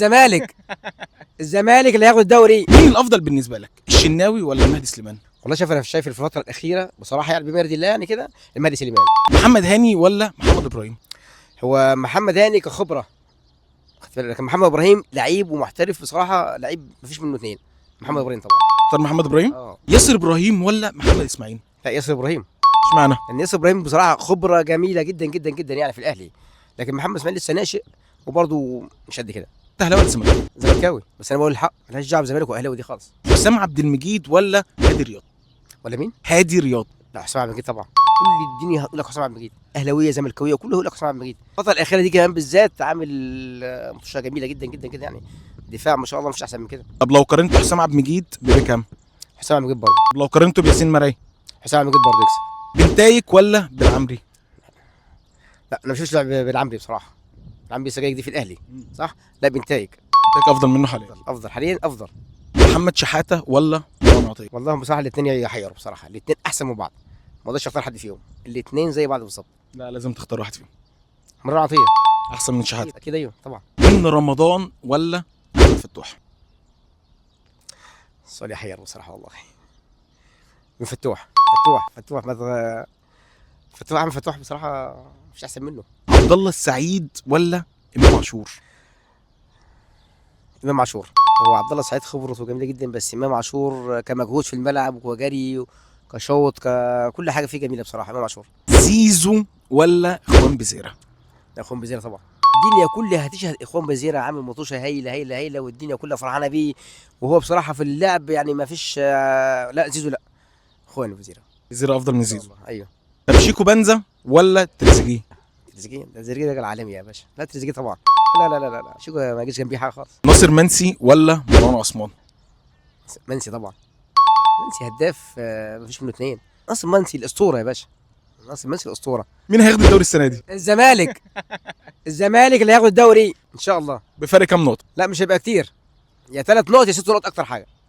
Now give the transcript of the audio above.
الزمالك. الزمالك اللي هياخد الدوري. مين الافضل بالنسبه لك، الشناوي ولا مهدي سليمان؟ والله شايف، انا شايف الفتره الاخيره بصراحه يعني بما يرضي الله يعني كده المهدي سليمان. محمد هاني ولا محمد ابراهيم؟ هو محمد هاني كخبره، خدت بالك، لكن محمد ابراهيم لعيب ومحترف بصراحه، لعيب مفيش منه اثنين. محمد ابراهيم طبعا. اختار محمد ابراهيم. ياسر ابراهيم ولا محمد اسماعيل؟ لا ياسر ابراهيم. اشمعنى؟ لان ياسر ابراهيم بصراحه خبره جميله جدا جدا جدا يعني في الاهلي، لكن محمد اسماعيل لسه ناشئ وبرضه مش قد كده. انت اهلاوي ولا زملكاوي؟ زملكاوي، بس انا بقول الحق ملهاش دعوه بزمالك واهلاوي دي خالص. حسام عبد المجيد ولا هادي رياض؟ ولا مين؟ هادي رياض. لا حسام عبد المجيد طبعا. كل الدنيا هتقول لك حسام عبد المجيد، اهلاويه زملكاويه كله هيقول لك حسام عبد المجيد. الفتره الاخيره دي كمان بالذات عامل ماتشات جميله جدا جدا جدا يعني، دفاع ما شاء الله مش احسن من كده. طب لو قارنت حسام عبد المجيد ببيكهام؟ حسام عبد المجيد برضه. طب لو قارنته بياسين مرعي؟ حسام عبد المجيد برضه يكسب. بنتايك ولا بالعمري؟ لا انا ما بشوفش لعب بالعمري بصراحه. العمري لسه جاي جديد في الاهلي صح؟ لا بنتايج. بنتايك افضل منه حاليا. افضل حاليا افضل. محمد شحاته ولا مروان عطيه؟ والله بصراحه الاثنين يحيروا بصراحه، الاثنين احسن من بعض، ما اقدرش اختار حد فيهم، الاثنين زي بعض بالظبط. لا لازم تختار واحد فيهم. مروان عطيه احسن من شحاته. اكيد ايوه طبعا. من رمضان ولا احمد فتوح؟ السؤال يحير بصراحه والله. من فتوح. فتوح فتوح عم فتوح بصراحه مش احسن منه. عبد الله السعيد ولا امام عاشور؟ امام عاشور. هو عبد الله السعيد خبرته جميله جدا، بس امام عاشور كمجهود في الملعب وجري كشوط كل حاجه فيه جميله بصراحه. امام عاشور. زيزو ولا اخوان بزيره؟ اخوان بزيره طبعا. الدنيا كلها هتشهد اخوان بزيره، عامل مطوشه هايله هايله هايله، والدنيا كلها فرحانه بيه، وهو بصراحه في اللعب يعني ما فيش لا زيزو لا. اخوان بزيره. بزيره افضل من زيزو. ايوه. طب شيكو بنزا ولا تريزيجيه؟ تريزيجيه ده راجل عالمي يا باشا. لا تريزيجيه طبعا. لا شيكو ما يجيش جنبيه حاجه خالص. ناصر منسي ولا مروان عثمان؟ منسي طبعا. منسي هداف مفيش منه اثنين. ناصر منسي الاسطوره يا باشا. ناصر منسي الاسطوره. مين هياخد الدوري السنه دي؟ الزمالك. الزمالك اللي هياخد الدوري ان شاء الله. بفرق كام نقطه؟ لا مش هيبقى كتير، يا 3 نقط يا 6 نقط اكتر حاجه.